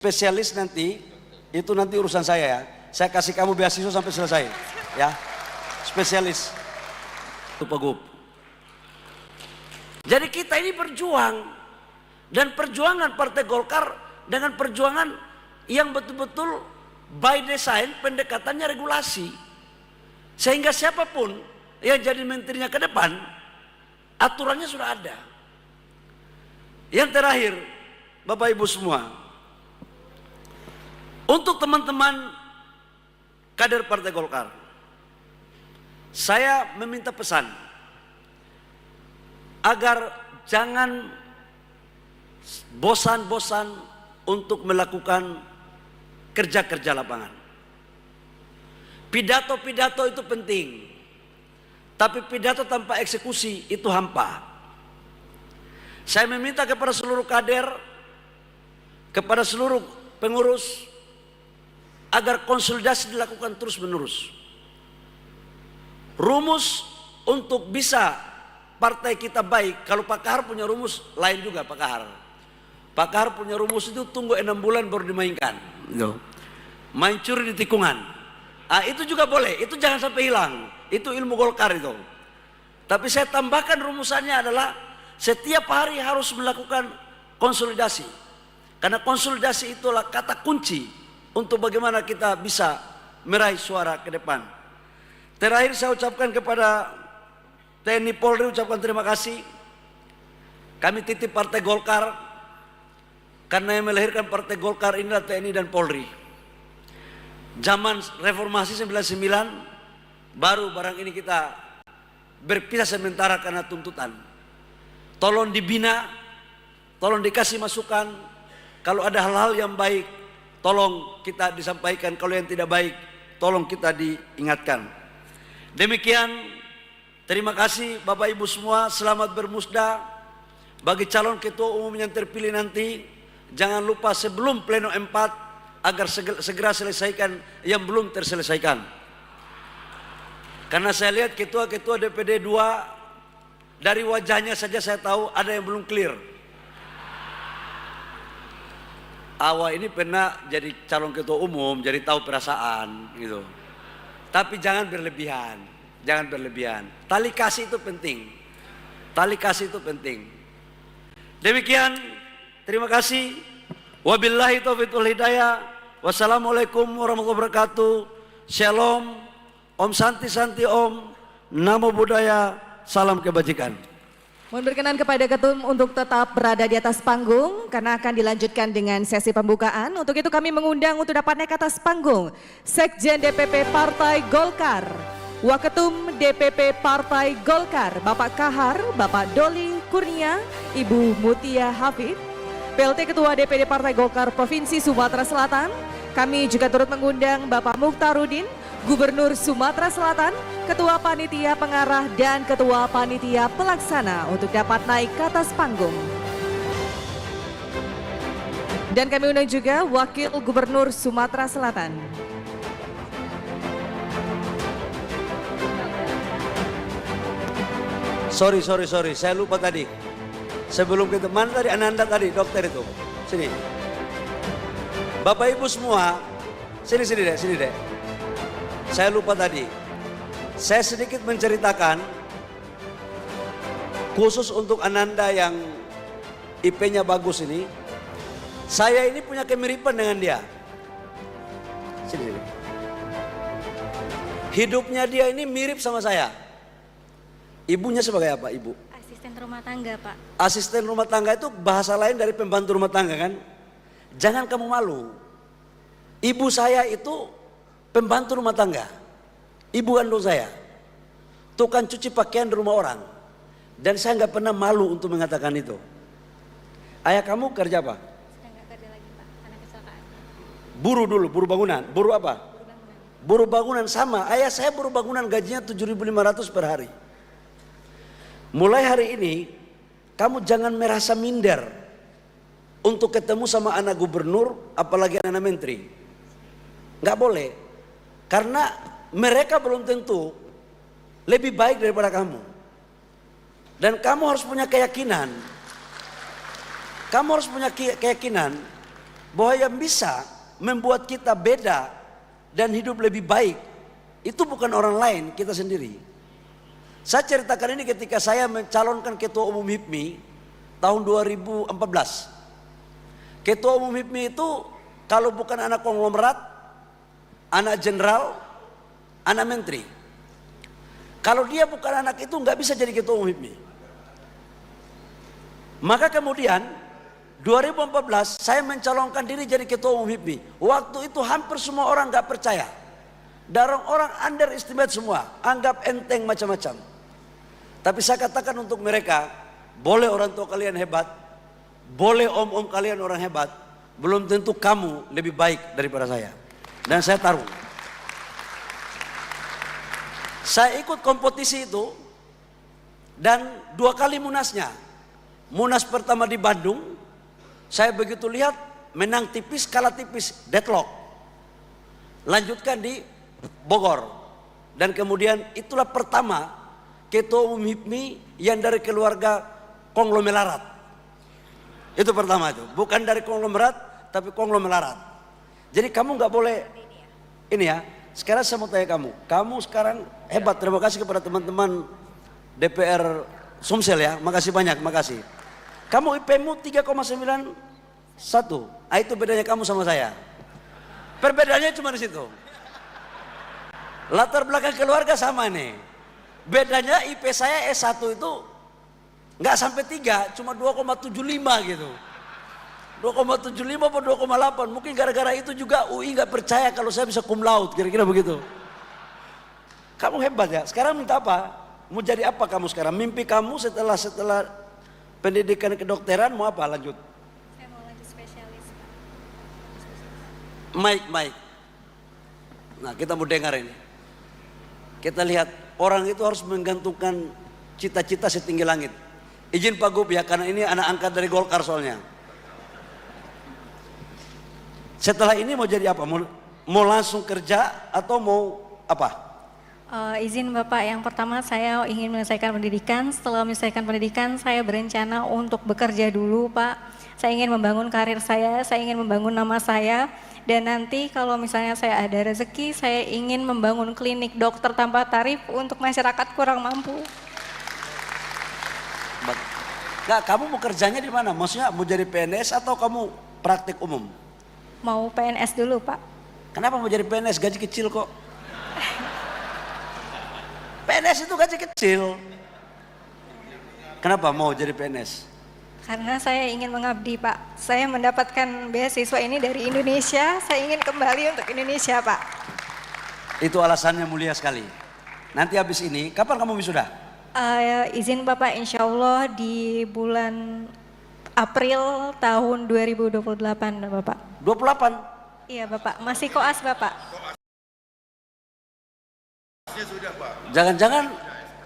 Spesialis nanti, itu nanti urusan saya ya. Saya kasih kamu beasiswa sampai selesai ya. Spesialis itu Pagub. Jadi kita ini berjuang, dan perjuangan Partai Golkar dengan perjuangan yang betul-betul by design, pendekatannya regulasi, sehingga siapapun yang jadi menterinya ke depan aturannya sudah ada. Yang terakhir, Bapak Ibu semua, untuk teman-teman kader Partai Golkar, saya meminta pesan agar jangan bosan-bosan untuk melakukan kerja-kerja lapangan. Pidato-pidato itu penting, tapi pidato tanpa eksekusi itu hampa. Saya meminta kepada seluruh kader, kepada seluruh pengurus, agar konsolidasi dilakukan terus-menerus. Rumus untuk bisa partai kita baik, kalau Pak Kahar punya rumus lain juga. Pak Kahar punya rumus itu tunggu 6 bulan baru dimainkan. Main curi di tikungan. Itu juga boleh, itu jangan sampai hilang. Itu ilmu Golkar itu. Tapi saya tambahkan rumusannya adalah setiap hari harus melakukan konsolidasi. Karena konsolidasi itulah kata kunci untuk bagaimana kita bisa meraih suara ke depan. Terakhir saya ucapkan kepada TNI Polri, ucapkan terima kasih. Kami titip Partai Golkar, karena yang melahirkan Partai Golkar inilah TNI dan Polri. Zaman reformasi 99, baru barang ini kita berpisah sementara karena tuntutan. Tolong dibina, tolong dikasih masukan. Kalau ada hal-hal yang baik, tolong kita disampaikan. Kalau yang tidak baik, tolong kita diingatkan. Demikian, terima kasih Bapak Ibu semua. Selamat bermusda. Bagi calon ketua umum yang terpilih nanti, jangan lupa sebelum pleno 4 agar segera selesaikan yang belum terselesaikan. Karena saya lihat ketua-ketua DPD 2, dari wajahnya saja saya tahu ada yang belum clear. Awal ini pernah jadi calon ketua umum, jadi tahu perasaan gitu. Tapi jangan berlebihan, jangan berlebihan. Tali kasih itu penting, tali kasih itu penting. Demikian, terima kasih. Wabillahi taufiq wal hidayah. Wassalamualaikum warahmatullahi wabarakatuh. Shalom, Om Santi Santi Om, Namo Buddhaya, salam kebajikan. Mohon berkenan kepada Ketum untuk tetap berada di atas panggung karena akan dilanjutkan dengan sesi pembukaan. Untuk itu kami mengundang untuk dapat naik ke atas panggung Sekjen DPP Partai Golkar, Waketum DPP Partai Golkar, Bapak Kahar, Bapak Doli Kurnia, Ibu Mutia Hafid, PLT Ketua DPD Partai Golkar Provinsi Sumatera Selatan. Kami juga turut mengundang Bapak Mukhtarudin, Gubernur Sumatera Selatan, Ketua Panitia Pengarah dan Ketua Panitia Pelaksana untuk dapat naik ke atas panggung. Dan kami undang juga Wakil Gubernur Sumatera Selatan. Sorry, saya lupa tadi. Sebelum kita, mana tadi Ananda tadi, dokter itu. Sini. Bapak Ibu semua, sini deh. Saya lupa tadi. Saya sedikit menceritakan khusus untuk Ananda yang IP-nya bagus ini. Saya ini punya kemiripan dengan dia. Sini. Hidupnya dia ini mirip sama saya. Ibunya sebagai apa, Ibu? Asisten rumah tangga, Pak. Asisten rumah tangga itu bahasa lain dari pembantu rumah tangga kan? Jangan kamu malu. Ibu saya itu pembantu rumah tangga, ibu kandung saya, tukang cuci pakaian di rumah orang. Dan saya nggak pernah malu untuk mengatakan itu. Ayah kamu kerja apa? Sudah nggak kerja lagi, Pak, karena kecelakaan. Buruh dulu, buruh bangunan. Buruh apa? Buruh bangunan. Buruh bangunan sama. Ayah saya buruh bangunan, gajinya 7.500 per hari. Mulai hari ini, kamu jangan merasa minder untuk ketemu sama anak gubernur, apalagi anak menteri. Nggak boleh. Karena mereka belum tentu lebih baik daripada kamu. Dan kamu harus punya keyakinan. Kamu harus punya keyakinan bahwa yang bisa membuat kita beda dan hidup lebih baik itu bukan orang lain, kita sendiri. Saya ceritakan ini ketika saya mencalonkan ketua umum HIPMI tahun 2014. Ketua umum HIPMI itu kalau bukan anak konglomerat, anak jenderal, anak menteri. Kalau dia bukan anak itu nggak bisa jadi ketua umum HIPMI. Maka kemudian 2014 saya mencalonkan diri jadi ketua umum HIPMI. Waktu itu hampir semua orang nggak percaya. Dan orang underestimate semua, anggap enteng macam-macam. Tapi saya katakan untuk mereka, boleh orang tua kalian hebat, boleh om-om kalian orang hebat, belum tentu kamu lebih baik daripada saya. Dan saya taruh. Saya ikut kompetisi itu dan 2 kali munasnya. Munas pertama di Bandung, saya begitu lihat menang tipis, kalah tipis, deadlock. Lanjutkan di Bogor. Dan kemudian itulah pertama ketua umum HIPMI yang dari keluarga konglomerat. Itu pertama itu, bukan dari konglomerat tapi konglomerat. Jadi kamu nggak boleh ini ya. Sekarang saya mau tanya kamu sekarang hebat. Terima kasih kepada teman-teman DPR Sumsel ya, makasih banyak, makasih. Kamu IP-mu 3,91, itu bedanya kamu sama saya. Perbedaannya cuma di situ. Latar belakang keluarga sama nih. Bedanya IP saya S1 itu nggak sampai 3, cuma 2,75 gitu. 2,75 atau 2,8. Mungkin gara-gara itu juga UI nggak percaya kalau saya bisa cum laude, kira-kira begitu. Kamu hebat ya. Sekarang minta apa? Mau jadi apa kamu sekarang? Mimpi kamu setelah pendidikan kedokteran mau apa lanjut? Saya mau lanjut spesialis. Mike. Nah, kita mau dengar ini. Kita lihat orang itu harus menggantungkan cita-cita setinggi langit. Izin Pak Gub ya, karena ini anak angkat dari Golkar soalnya. Setelah ini mau jadi apa? Mau langsung kerja atau mau apa? Izin Bapak, yang pertama saya ingin menyelesaikan pendidikan. Setelah menyelesaikan pendidikan, saya berencana untuk bekerja dulu Pak. Saya ingin membangun karir saya ingin membangun nama saya. Dan nanti kalau misalnya saya ada rezeki, saya ingin membangun klinik dokter tanpa tarif untuk masyarakat kurang mampu. Nggak, kamu mau kerjanya di mana? Maksudnya mau jadi PNS atau kamu praktik umum? Mau PNS dulu Pak. Kenapa mau jadi PNS? Gaji kecil kok. PNS itu gaji kecil. Kenapa mau jadi PNS? Karena saya ingin mengabdi Pak. Saya mendapatkan beasiswa ini dari Indonesia, saya ingin kembali untuk Indonesia Pak. Itu alasannya mulia sekali. Nanti habis ini, kapan kamu wisuda? Izin Bapak, insya Allah di bulan April tahun 2028 Bapak. 28? Iya Bapak, masih koas Bapak. Jangan-jangan,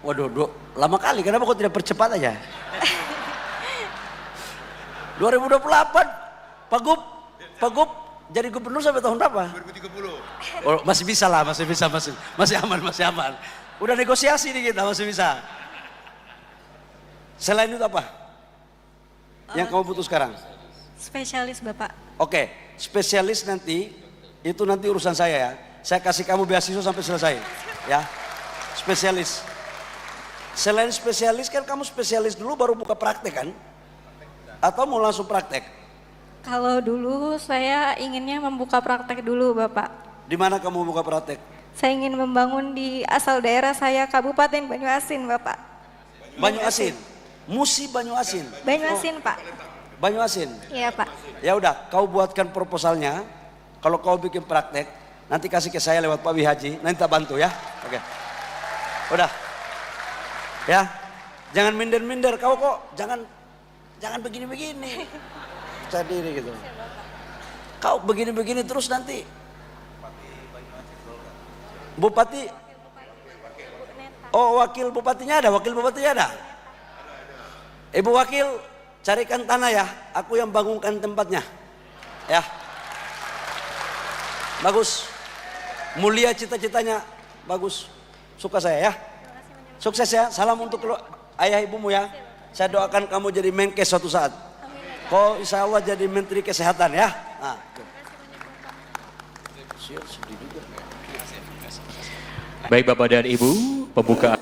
waduh, lama kali, kenapa kok tidak percepat aja? 2028, Pak Gub jadi gubernur sampai tahun berapa? 2030. Oh, masih bisa lah, masih aman. Udah negosiasi nih kita, masih bisa. Selain itu apa? Yang kamu butuh sekarang? Spesialis Bapak. Oke, spesialis nanti, itu nanti urusan saya ya. Saya kasih kamu beasiswa sampai selesai, ya. Spesialis. Selain spesialis kan kamu spesialis dulu baru buka praktek kan? Atau mau langsung praktek? Kalau dulu saya inginnya membuka praktek dulu Bapak. Di mana kamu buka praktek? Saya ingin membangun di asal daerah saya, Kabupaten Banyuasin Bapak. Banyuasin. Musi Banyuasin. Banyuasin Pak. Banyuasin. Iya Pak. Ya udah, kau buatkan proposalnya. Kalau kau bikin praktek, nanti kasih ke saya lewat Pak Wihaji, nanti tak bantu ya. Oke. Udah. Ya. Jangan minder-minder, kau kok jangan begini-begini. Percaya diri gitu. Kau begini-begini terus nanti. Bupati. Oh, wakil bupatinya ada, Ibu wakil, carikan tanah ya, aku yang bangunkan tempatnya. Ya. Bagus. Mulia cita-citanya, bagus. Suka saya ya. Sukses ya, salam untuk ayah ibumu ya. Saya doakan kamu jadi Menkes suatu saat. Kau insya Allah jadi Menteri Kesehatan ya. Ah, sedih juga. Baik Bapak dan Ibu, pembukaan